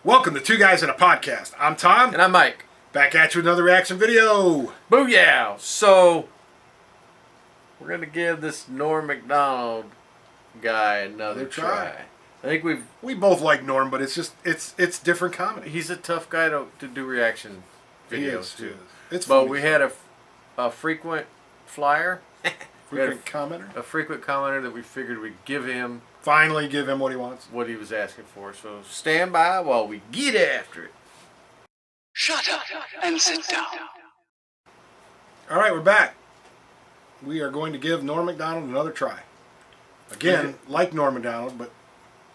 Welcome to Two Guys in a Podcast. I'm Tom. And I'm Mike. Back at you with another reaction video. Booyah! So, we're going to give this Norm Macdonald guy another try. I think we both like Norm, but it's different comedy. He's a tough guy to do reaction videos to. But we had a frequent flyer. Frequent commenter? A frequent commenter that we figured we'd give him. Finally give him what he wants. What he was asking for. So stand by while we get after it. Shut up and sit down. All right, we're back. We are going to give Norm Macdonald another try. Again, like Norm Macdonald, but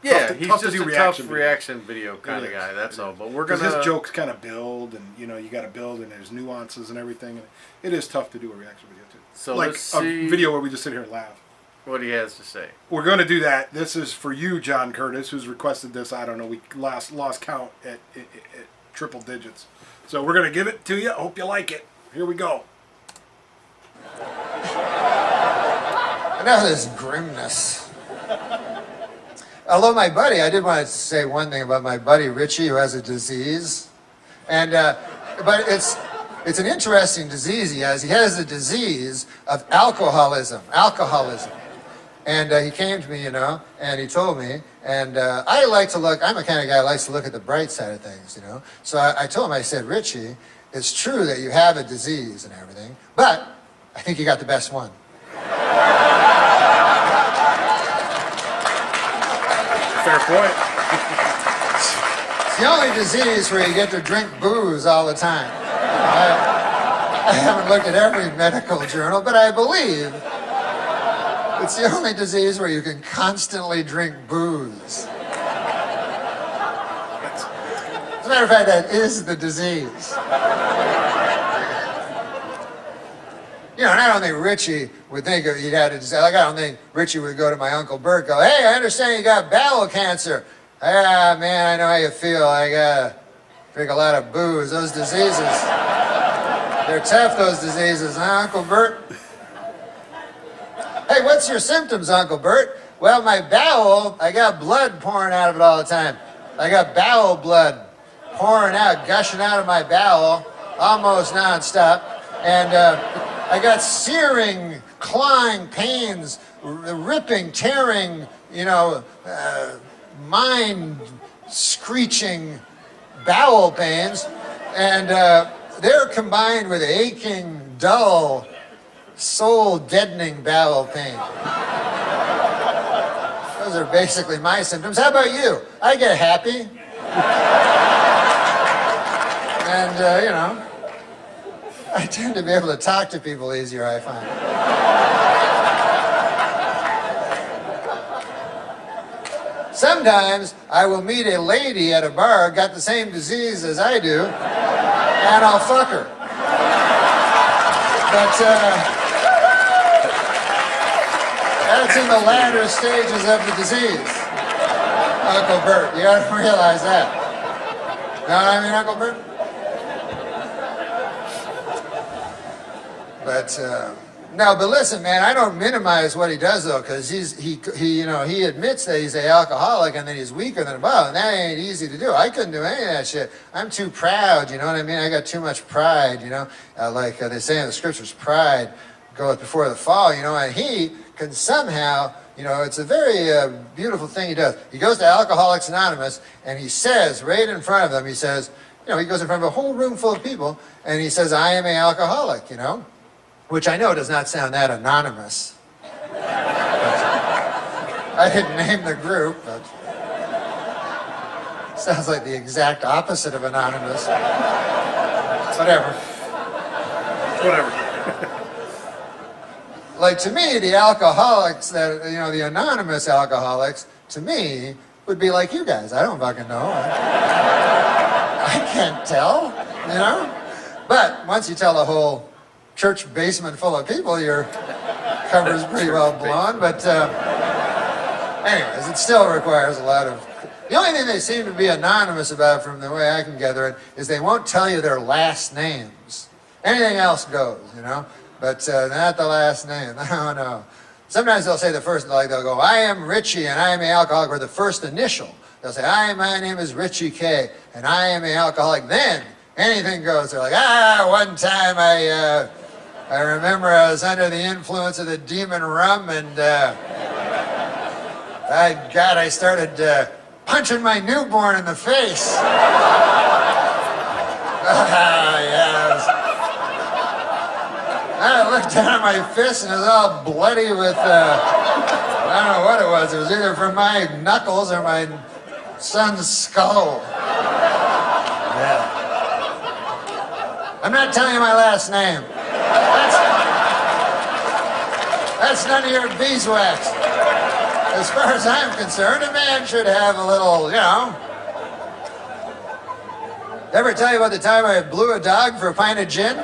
yeah, he's tough just to do a tough reaction video kind of guy. That's all. But we're gonna. His jokes kind of build, and you got to build, and there's nuances and everything. And it is tough to do a reaction video too. So like let's see a video where we just sit here and laugh. What he has to say. We're going to do that. This is for you, John Curtis, who's requested this. I don't know. We lost count at triple digits. So we're going to give it to you. Hope you like it. Here we go. Now this grimness. Although my buddy, I did want to say one thing about my buddy Richie, who has a disease, and but it's an interesting disease he has. He has the disease of alcoholism. And he came to me, and he told me, and I like to look, I'm the kind of guy who likes to look at the bright side of things, So I told him, I said, Richie, it's true that you have a disease and everything, but I think you got the best one. Fair point. It's the only disease where you get to drink booze all the time. I haven't looked at every medical journal, but I believe it's the only disease where you can constantly drink booze. As a matter of fact, that is the disease. And I don't think Richie would think he'd had a disease. Like, I don't think Richie would go to my Uncle Bert, go, hey, I understand you got bowel cancer. Ah, man, I know how you feel. I gotta drink a lot of booze. Those diseases, they're tough, those diseases, huh, Uncle Bert? Hey, what's your symptoms, Uncle Bert? Well, my bowel, I got blood pouring out of it all the time. I got bowel blood pouring out, gushing out of my bowel, almost nonstop. And I got searing, clawing pains, ripping, tearing, mind-screeching bowel pains. And they're combined with aching, dull, soul-deadening bowel pain. Those are basically my symptoms. How about you? I get happy. And, I tend to be able to talk to people easier, I find. Sometimes I will meet a lady at a bar, got the same disease as I do, and I'll fuck her. But, that's in the latter stages of the disease, Uncle Bert. You gotta realize that. You know what I mean, Uncle Bert? But but listen, man, I don't minimize what he does though, because he admits that he's an alcoholic and that he's weaker than a bottle, and that ain't easy to do. I couldn't do any of that shit. I'm too proud, you know what I mean? I got too much pride, like they say in the scriptures, pride goeth before the fall, and he can somehow, it's a very beautiful thing he does. He goes to Alcoholics Anonymous and he says, right in front of them, he says, he goes in front of a whole room full of people and he says, I am an alcoholic, which I know does not sound that anonymous. I didn't name the group, but it sounds like the exact opposite of anonymous. Whatever. Like, to me, the alcoholics that, the anonymous alcoholics, to me, would be like you guys. I don't fucking know. I can't tell, But once you tell a whole church basement full of people, your cover's pretty well blown. But anyways, it still requires a lot of... The only thing they seem to be anonymous about, from the way I can gather it, is they won't tell you their last names. Anything else goes, But not the last name. No. Sometimes they'll say the first, like they'll go, I am Richie and I am an alcoholic, or the first initial. They'll say, my name is Richie K and I am an alcoholic. Then anything goes. They're like, one time I remember I was under the influence of the demon rum and I started punching my newborn in the face. Yes. I looked down at my fist and it was all bloody with, I don't know what it was. It was either from my knuckles or my son's skull. Yeah. I'm not telling you my last name. That's none of your beeswax. As far as I'm concerned, a man should have a little, Ever tell you about the time I blew a dog for a pint of gin?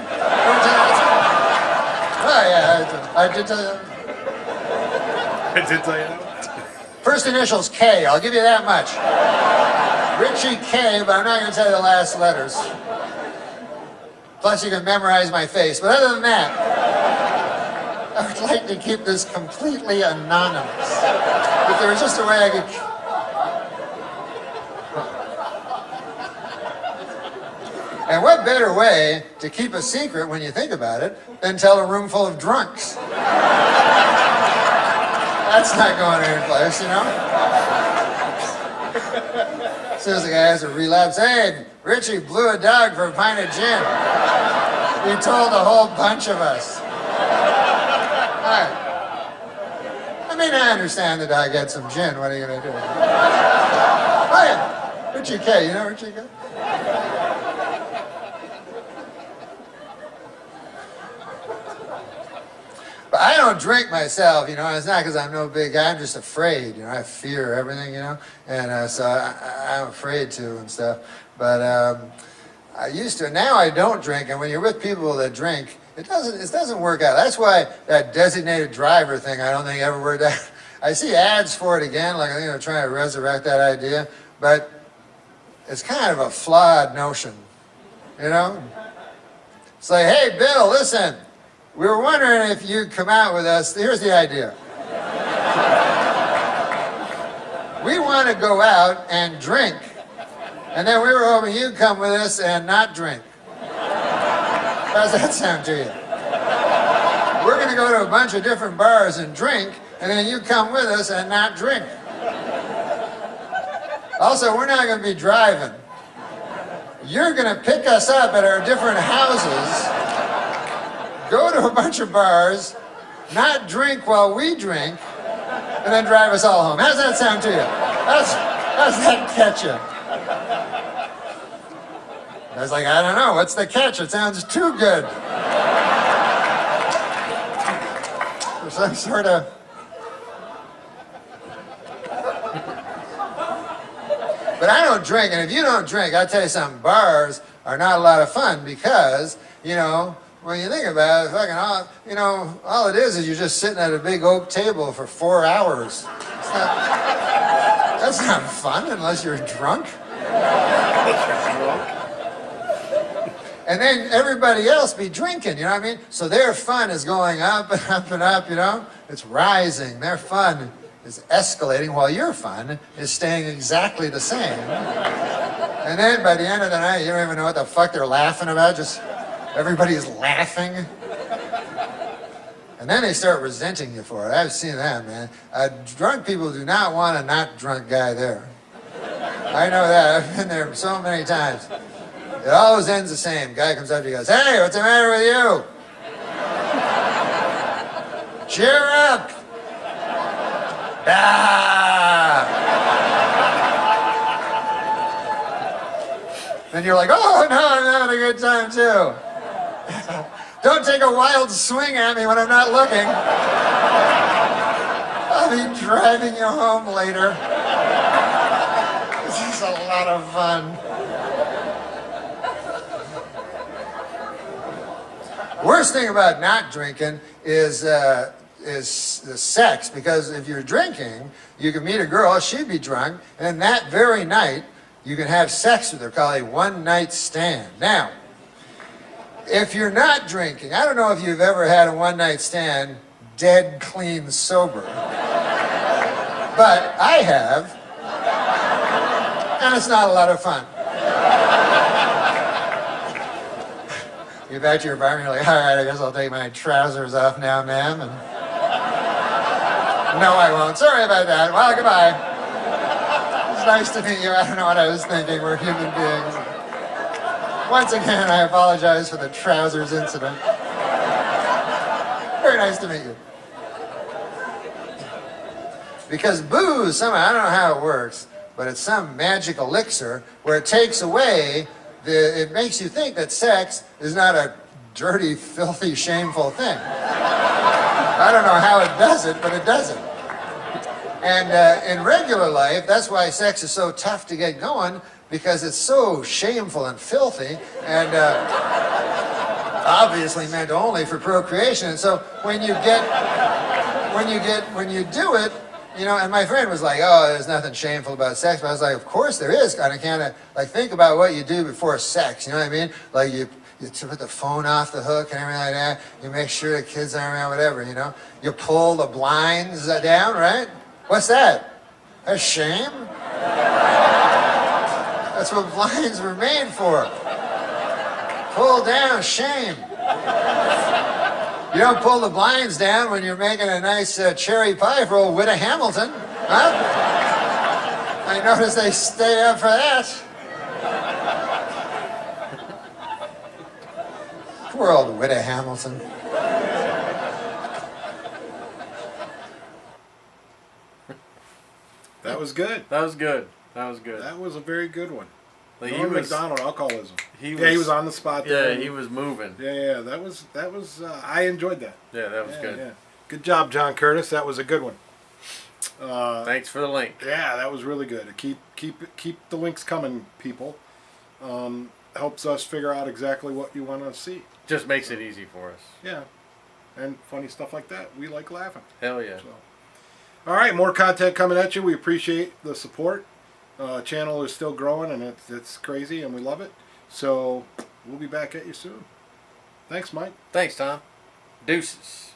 Oh, yeah, I did tell you that. I did tell you that. First initial's K, I'll give you that much. Richie K, but I'm not going to tell you the last letters. Plus you can memorize my face. But other than that, I would like to keep this completely anonymous. If there was just a way I could... And what better way to keep a secret when you think about it than tell a room full of drunks? That's not going any place, As soon as the guy has a relapse, hey, Richie blew a dog for a pint of gin. He told a whole bunch of us. All right. I mean, I understand the dog had some gin. What are you going to do? Oh, yeah. Richie K. You know Richie K? But I don't drink myself, It's not because I'm no big guy. I'm just afraid, I fear everything, And so I'm afraid to and stuff. But I used to. Now I don't drink. And when you're with people that drink, it doesn't work out. That's why that designated driver thing, I don't think ever worked out. I see ads for it again, like trying to resurrect that idea. But it's kind of a flawed notion, It's like, hey, Bill, listen. We were wondering if you'd come out with us. Here's the idea. We want to go out and drink. And then we were hoping you'd come with us and not drink. How does that sound to you? We're going to go to a bunch of different bars and drink, and then you come with us and not drink. Also, we're not going to be driving. You're going to pick us up at our different houses, go to a bunch of bars, not drink while we drink, and then drive us all home. How does that sound to you? How's that catch you? I was like, I don't know. What's the catch? It sounds too good. For some sort of... But I don't drink, and if you don't drink, I'll tell you something, bars are not a lot of fun because, when you think about it, all it is you're just sitting at a big oak table for 4 hours. That's not fun unless you're drunk. And then everybody else be drinking, you know what I mean? So their fun is going up and up and up, It's rising. Their fun is escalating while your fun is staying exactly the same. And then by the end of the night, you don't even know what the fuck they're laughing about. Just everybody's laughing. And then they start resenting you for it. I've seen that, man. Drunk people do not want a not drunk guy there. I know that. I've been there so many times. It always ends the same. Guy comes up to you and goes, hey, what's the matter with you? Cheer up. Ah. Then you're like, oh, no, I'm having a good time, too. Don't take a wild swing at me when I'm not looking. I'll be driving you home later. This is a lot of fun. Worst thing about not drinking is the sex, because if you're drinking, you can meet a girl, she'd be drunk, and that very night, you can have sex with her, called a one-night stand. Now, if you're not drinking, I don't know if you've ever had a one-night stand dead clean sober. But I have, and it's not a lot of fun. You get back to your apartment, you're like, all right, I guess I'll take my trousers off now, ma'am. And no, I won't. Sorry about that. Well, goodbye. It's nice to meet you. I don't know what I was thinking. We're human beings. Once again, I apologize for the trousers incident. Very nice to meet you. Because booze, somehow, I don't know how it works, but it's some magic elixir where it takes away it makes you think that sex is not a dirty, filthy, shameful thing. I don't know how it does it, but it does it. And in regular life, that's why sex is so tough to get going, because it's so shameful and filthy, and obviously meant only for procreation. And so when you do it, you know, and my friend was like, oh, there's nothing shameful about sex. But I was like, of course there is. Kind of like, think about what you do before sex. You know what I mean? Like, you put the phone off the hook and everything like that. You make sure the kids aren't around, whatever, you know? You pull the blinds down, right? What's that? That's shame? That's what blinds were made for. Pull down, shame. You don't pull the blinds down when you're making a nice cherry pie for old Witta Hamilton, huh? I notice they stay up for that. Poor old Witta Hamilton. That was good. That was good. That was good. That was a very good one. Like, Norm Macdonald, Alcoholism. He was on the spot there. Yeah, he was moving. Yeah, that was. I enjoyed that. Yeah, that was good. Yeah. Good job, John Curtis. That was a good one. Thanks for the link. Yeah, that was really good. Keep the links coming, people. Helps us figure out exactly what you want to see. Just makes it easy for us. Yeah, and funny stuff like that. We like laughing. Hell yeah. So. All right, more content coming at you. We appreciate the support. Channel is still growing, and it's crazy, and we love it. So we'll be back at you soon. Thanks, Mike. Thanks, Tom. Deuces.